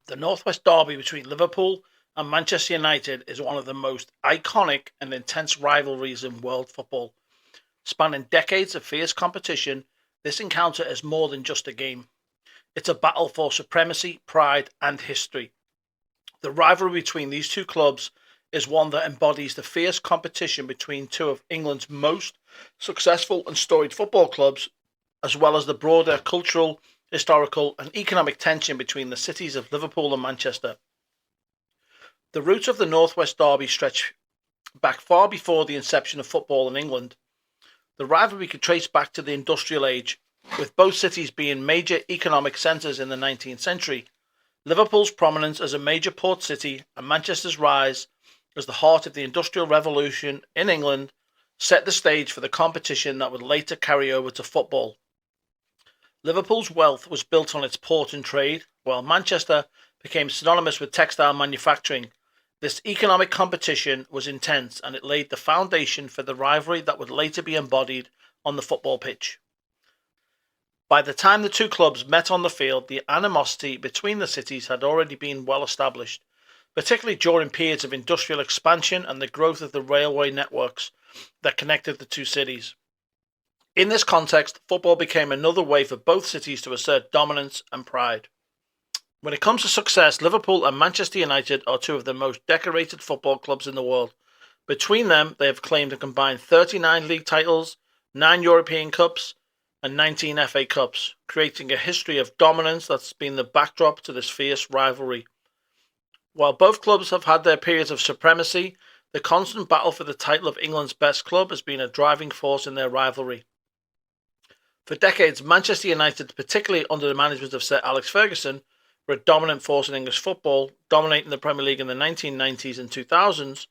The Northwest Derby between Liverpool and Manchester United is one of the most iconic and intense rivalries in world football. Spanning decades of fierce competition, this encounter is more than just a game. It's a battle for supremacy, pride, and history. The rivalry between these two clubs is one that embodies the fierce competition between two of England's most successful and storied football clubs, as well as the broader cultural, historical, and economic tension between the cities of Liverpool and Manchester. The roots of the Northwest Derby stretch back far before the inception of football in England. The rivalry could trace back to the industrial age, with both cities being major economic centres in the 19th century. Liverpool's prominence as a major port city and Manchester's rise as the heart of the Industrial Revolution in England set the stage for the competition that would later carry over to football. Liverpool's wealth was built on its port and trade, while Manchester became synonymous with textile manufacturing. This economic competition was intense and it laid the foundation for the rivalry that would later be embodied on the football pitch. By the time the two clubs met on the field, the animosity between the cities had already been well established, particularly during periods of industrial expansion and the growth of the railway networks that connected the two cities. In this context, football became another way for both cities to assert dominance and pride. When it comes to success, Liverpool and Manchester United are two of the most decorated football clubs in the world. Between them, they have claimed a combined 39 league titles, 9 European Cups, and 19 FA Cups, creating a history of dominance that's been the backdrop to this fierce rivalry. While both clubs have had their periods of supremacy, the constant battle for the title of England's best club has been a driving force in their rivalry. For decades, Manchester United, particularly under the management of Sir Alex Ferguson, were a dominant force in English football, dominating the Premier League in the 1990s and 2000s.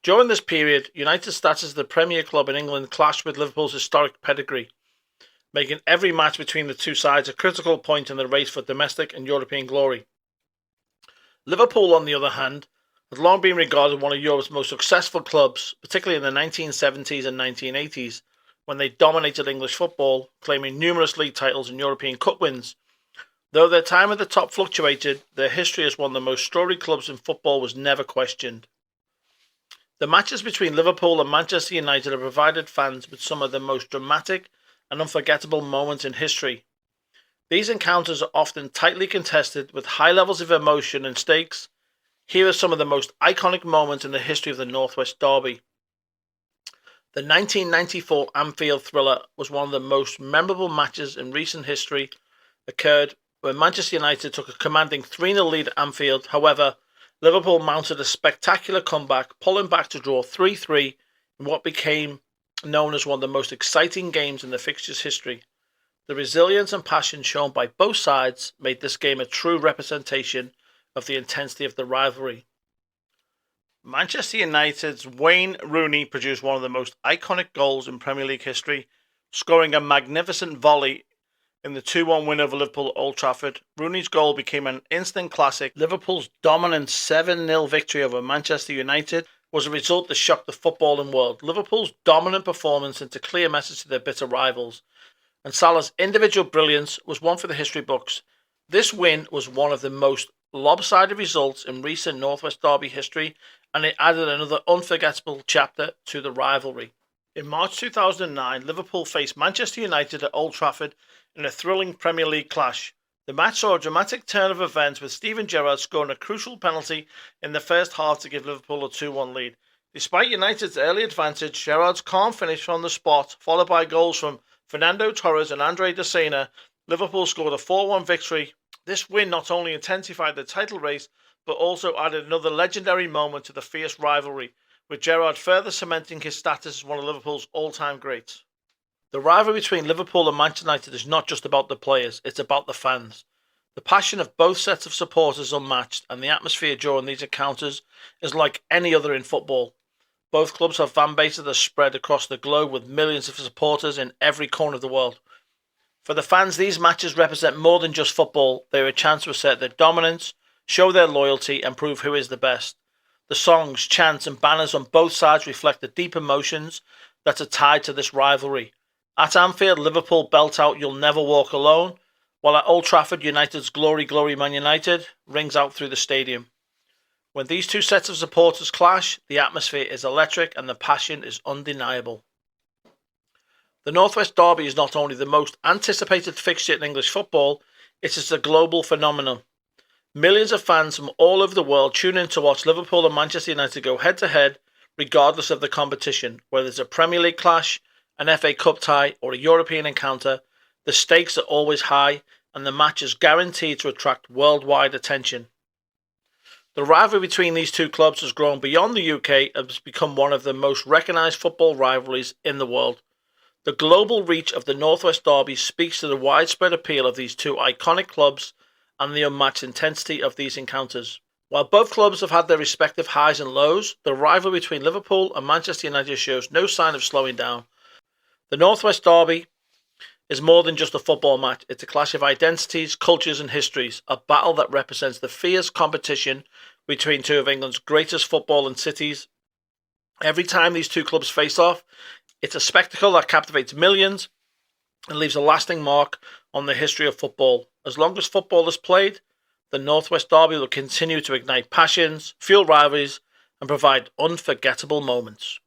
During this period, United's status as the premier club in England clashed with Liverpool's historic pedigree, making every match between the two sides a critical point in the race for domestic and European glory. Liverpool, on the other hand, has long been regarded as one of Europe's most successful clubs, particularly in the 1970s and 1980s, when they dominated English football, claiming numerous league titles and European Cup wins. Though their time at the top fluctuated, their history as one of the most storied clubs in football was never questioned. The matches between Liverpool and Manchester United have provided fans with some of the most dramatic and unforgettable moments in history. These encounters are often tightly contested with high levels of emotion and stakes. Here are some of the most iconic moments in the history of the Northwest Derby. The 1994 Anfield thriller was one of the most memorable matches in recent history, occurred when Manchester United took a commanding 3-0 lead at Anfield. However, Liverpool mounted a spectacular comeback, pulling back to draw 3-3 in what became known as one of the most exciting games in the fixture's history. The resilience and passion shown by both sides made this game a true representation of the intensity of the rivalry. Manchester United's Wayne Rooney produced one of the most iconic goals in Premier League history, scoring a magnificent volley in the 2-1 win over Liverpool at Old Trafford. Rooney's goal became an instant classic. Liverpool's dominant 7-0 victory over Manchester United was a result that shocked the footballing world. Liverpool's dominant performance sent a clear message to their bitter rivals, and Salah's individual brilliance was one for the history books. This win was one of the most lopsided results in recent Northwest Derby history, and it added another unforgettable chapter to the rivalry. In March 2009, Liverpool faced Manchester United at Old Trafford in a thrilling Premier League clash. The match saw a dramatic turn of events, with Steven Gerrard scoring a crucial penalty in the first half to give Liverpool a 2-1 lead. Despite United's early advantage, Gerrard's calm finish from the spot, followed by goals from Fernando Torres and Andre De Sena, Liverpool scored a 4-1 victory. This win not only intensified the title race, but also added another legendary moment to the fierce rivalry, with Gerrard further cementing his status as one of Liverpool's all-time greats. The rivalry between Liverpool and Manchester United is not just about the players, it's about the fans. The passion of both sets of supporters is unmatched, and the atmosphere during these encounters is like any other in football. Both clubs have fan bases that spread across the globe, with millions of supporters in every corner of the world. For the fans, these matches represent more than just football. They are a chance to assert their dominance, show their loyalty, and prove who is the best. The songs, chants, and banners on both sides reflect the deep emotions that are tied to this rivalry. At Anfield, Liverpool belt out "You'll Never Walk Alone," while at Old Trafford, United's Glory, Glory Man United rings out through the stadium. When these two sets of supporters clash, the atmosphere is electric and the passion is undeniable. The Northwest Derby is not only the most anticipated fixture in English football, it is a global phenomenon. Millions of fans from all over the world tune in to watch Liverpool and Manchester United go head to head, regardless of the competition. Whether it's a Premier League clash, an FA Cup tie, or a European encounter, the stakes are always high and the match is guaranteed to attract worldwide attention. The rivalry between these two clubs has grown beyond the UK and has become one of the most recognised football rivalries in the world. The global reach of the Northwest Derby speaks to the widespread appeal of these two iconic clubs and the unmatched intensity of these encounters. While both clubs have had their respective highs and lows, the rivalry between Liverpool and Manchester United shows no sign of slowing down. The Northwest Derby is more than just a football match. It's a clash of identities, cultures and histories, a battle that represents the fierce competition between two of England's greatest footballing cities. Every time these two clubs face off, it's a spectacle that captivates millions and leaves a lasting mark on the history of football. As long as football is played, the Northwest Derby will continue to ignite passions, fuel rivalries, and provide unforgettable moments.